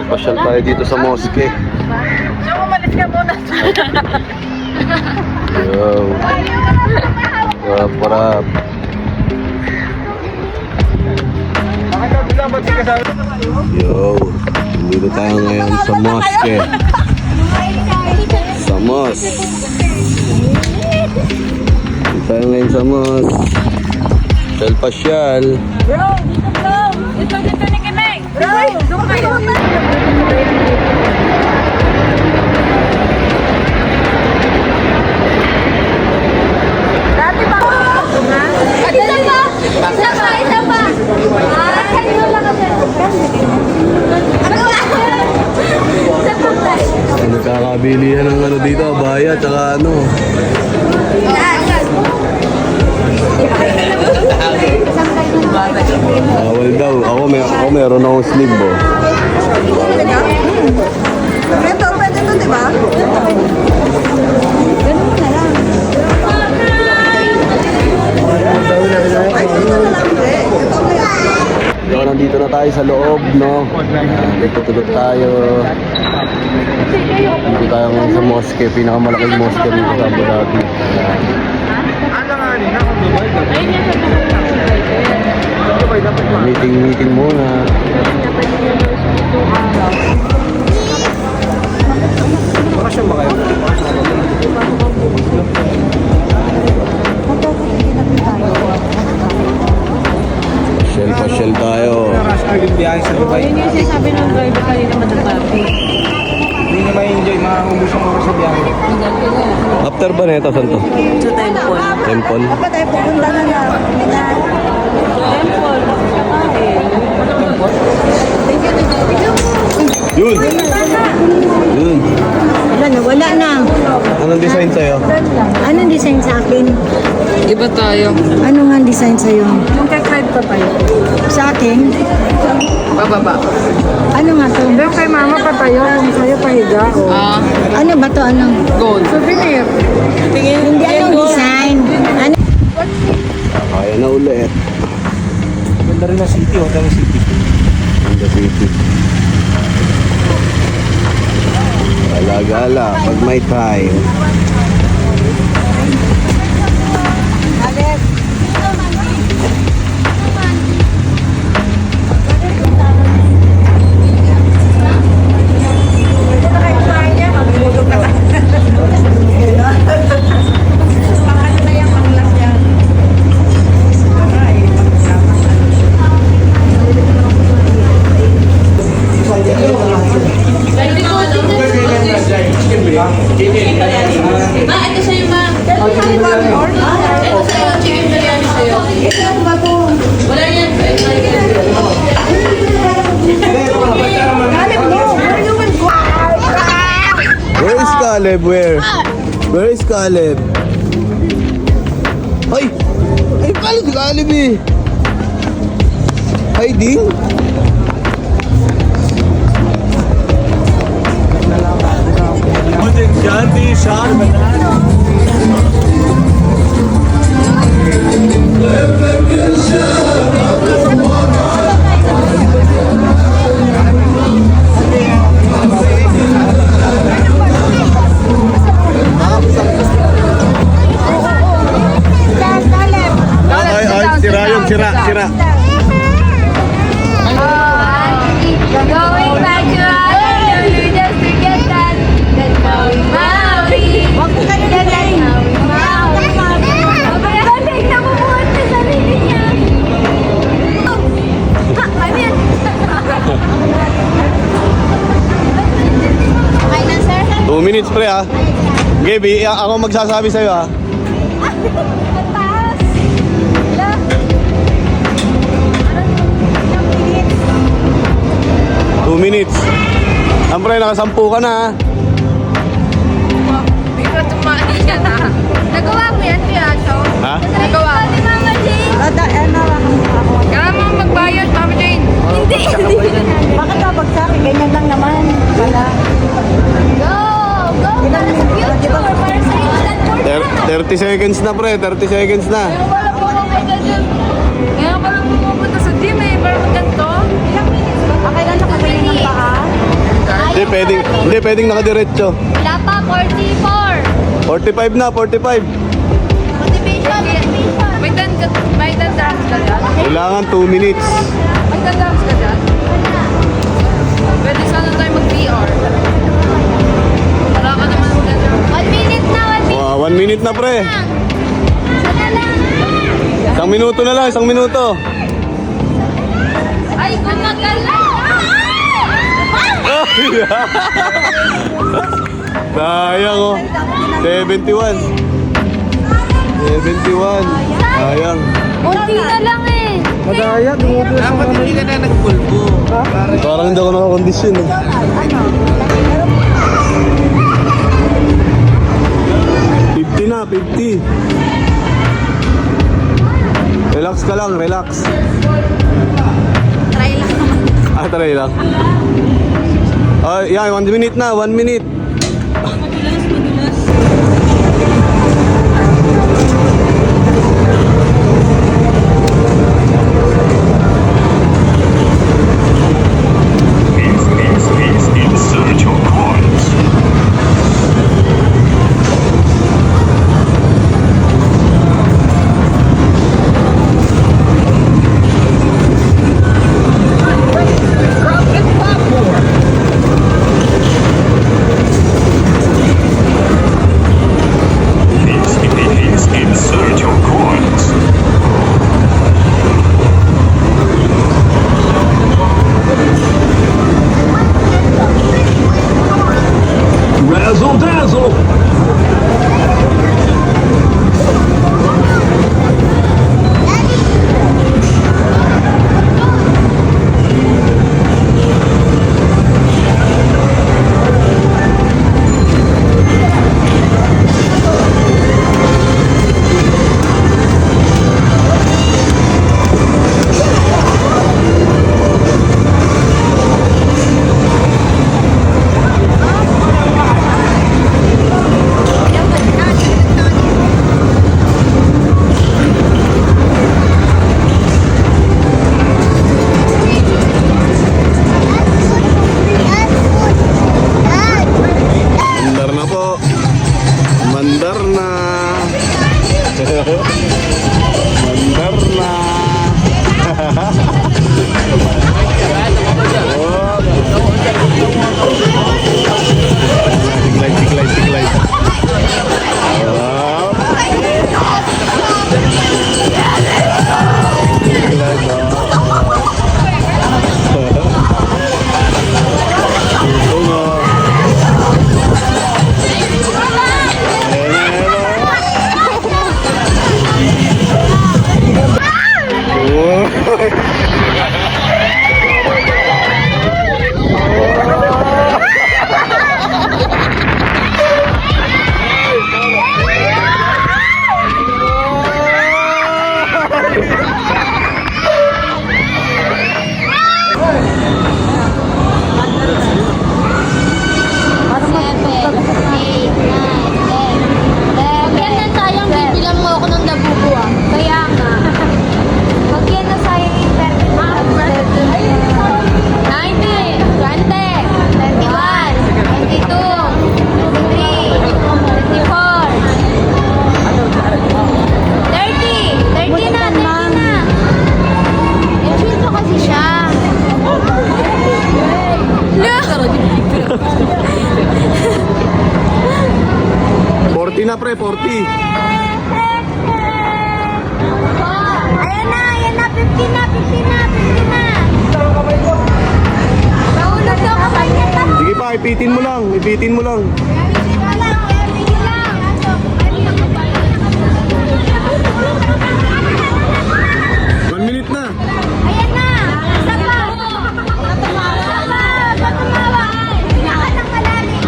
Pasyal tayo dito sa mosque. So, umalis ka muna. Yo. Parap. Yo. Dito tayo ngayon sa mosque. Sa mosque. Dito tayo ngayon sa mosque. Pasyal. Bro, dito bro. Dito ni Kinay. Bro, doon kayo. Dati pa. Isa pa. Isa pa. Kayo lang kasi. Nagkakabilihan ng ano dito, abaya, tsaka ano. Bawal daw. Ako meron akong sleeve, oh. Ito, pwede ito, diba? Ganun na lang. So, nandito na tayo sa loob, no? Tutulog tayo. Dito tayo ngayon sa mosque, pinakamalaking mosque dito sa Abu Dhabi. Meeting muna. Bakasyon ba kayo? Pasyal tayo. Yun yung sinasabi ng driver kanina madatabi. Hindi na ma-enjoy, maubos ang oras sa biyahe. After ba nito, saan to? Sa temple. Temple? Dapat tayo pupunta na lang. Temple. Yun! Yun! Wala na. Anong design sa'yo? Anong design sa akin? Iba tayo. Ano nga design sa'yo? Yung kay Fred pa tayo. Sa akin? Bababa. Ano nga to? Yung kay mama pa tayo. Yung sa'yo pahiga. Ano ba to? Ano? Gold. Souvenir. Tingin. Hindi anong design. Ano? Kaya na ulit. Ganda rin ang city, hotel ng city. Ang city. Gala-gala pag may time. Ito sa'yo, ma. Ito sa'yo, chicken biryani sa'yo. Wala yan. Where is Caleb? Where? Where is Caleb? Ay! Ay, pala si Caleb eh! Hiding? Shanti, Shanti. Ay, sira yun, sira. Going back to Honolulu just to get that. That's how we Maui. That's how we Maui. Abay, nabubuhat sa sarili niya. Ano yan? Okay na, sir? 2 minutes pre ha. Gaby, ako magsasabi sa'yo ha. Ang taas. Wala. 2 minutes. Siyempre, nakasampu ka na ha. Hindi ko tumali yan, ha? Nagawa mo yan, Tiacho? Ha? Nagawa mo. Ni Mama Jane. Kailangan mo magbayad, Mama Jane. Hindi. Bakit kapag sa akin? Ganyan lang naman. Wala. Go! Go! Para sa future. Para sa instant for 30 seconds na pre, 30 seconds na. Kaya pala pumunta sa gym eh. Para magganto. Kailan nakatayo ng paa? Hindi pwedeng nakadiretso. Wala pa, 44. 45 na, 45. Motivation. May tandaan ka dyan? Kailangan 2 minutes. May tandaan ka dyan? Pwede sana tayo mag-VR. Wala ka naman maganda. 1 minute na, 1 minute. 1 minute na, pre. Sana lang. Isang minuto na lang, isang minuto. Ay, gumagal na. Sayang oh. 71. Sayang. Unti na lang eh. Madaya, dumubos ang Dapat hindi ka na nagpulbo. Parang hindi ako nakakondisyon eh. Ano? 50 na, 50. Relax ka lang, relax. Try lang naman. Try lang. Yeah, 1 minute na, 1 minute. He's in search of coins. He's in search of coins. Razzle dazzle. Mandar na po. Mandar na. Mandar na. Tiglay. Wow. Na pre, 40. Ayan na, 50 na. Naulog daw kamay niya lang. Sige pa, ipitin mo lang. 1 minute na. Ayan na. Isa pa. Patumawa. Pinakan ng malalim.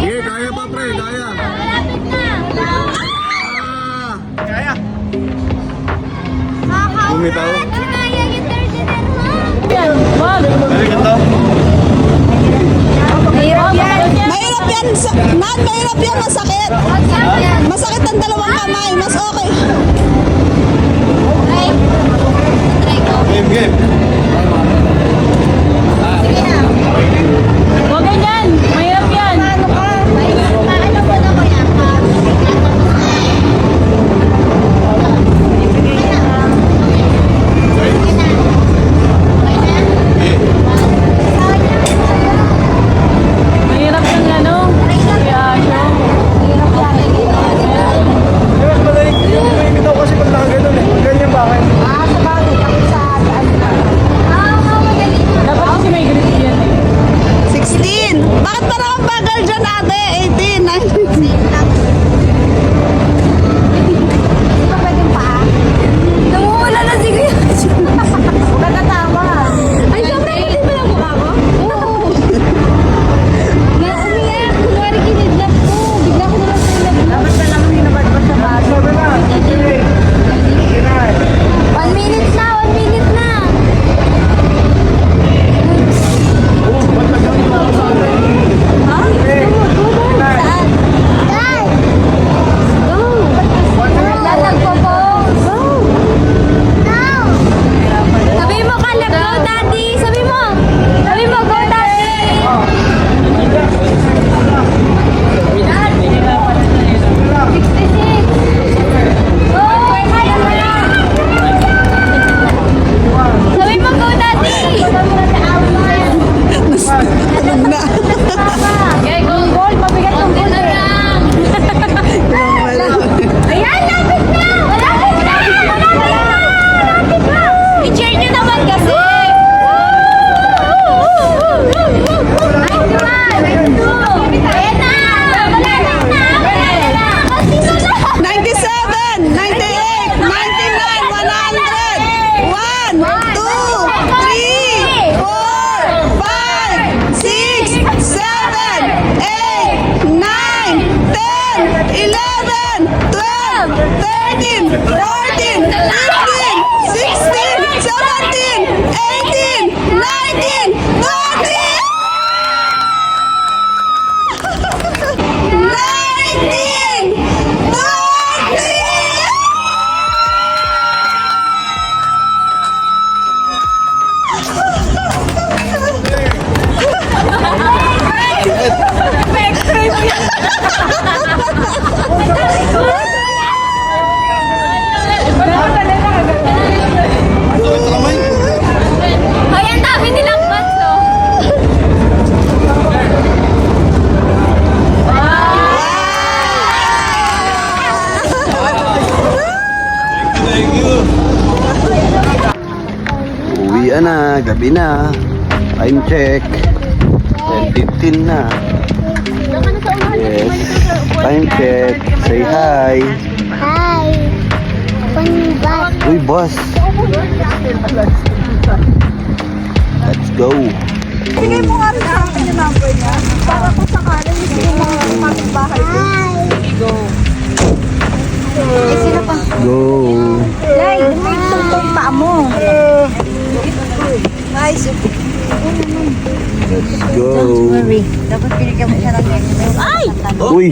Sige, kaya pa pre, kaya. Malapit na. Bumitaw. Kaya yung 30 na lang. Mahirap yan. Mahirap yan. Masakit. Masakit ang dalawang kamay. Mas okay. Game. Sige. Huwag ganyan. Mahirap yan. Ano ka? Paano po na ko yan? Mahirap yung ano. Kaya siya. Mas madaling bitaw kasi pag nakaganon eh. Ganyan bakit? Sa bagay. Ako sa daan na. Dapat kasi may grip yan eh. 16. Bakit parang ang bagal dyan, ate? 18, 19. Namumula na si Kuya. Nagkatama. Ay, syempre, hindi ba lang mukha ko? Oo. Umiyak. Kunwari kinidnap ko. Bigla ko naman sa love. Dapat ka lang hinabad-bad sa bago. Sabi na. 1 minute na. 1 minute na. Saan? Dad! Go! Lalagpo po. Go! Go! Sabi mo ka, go, Daddy! Sabi mo! Sabi mo, go, Daddy! Dad! 66! Go! Kaya mo lang! Sabi mo, go, Daddy! Okay, go! Gold! Mabigat yung gold eh! Ayan, lapit na! Malapit na! Malapit na! I-cheer nyo naman kasi! 91! Ayan na! Malapit na! Malapit na! Sino na? 97, 98, 99, 100. 1, 2, 3, 4, 5, 6, 7, 8, 9, 10, 11, 12, 13, 14, 15, 16, 17, 18, 19, 20! 19! 20! Ay, ang dami nilang bats, oh. Uwi na, gabi na. Time check. 10:15 na. Yes. Time check. Say hi. Hi. Bus. Uy, boss. Let's go. Bigay mo nga rin sa akin yung number niya. Para kung sakali hindi ko mga kapitbahay ko. Eh, sino pa? Go. Lay, may tungtong pa mo. Nice. Let's go. Dapat pinigyan mo siya ng Ay! Uy.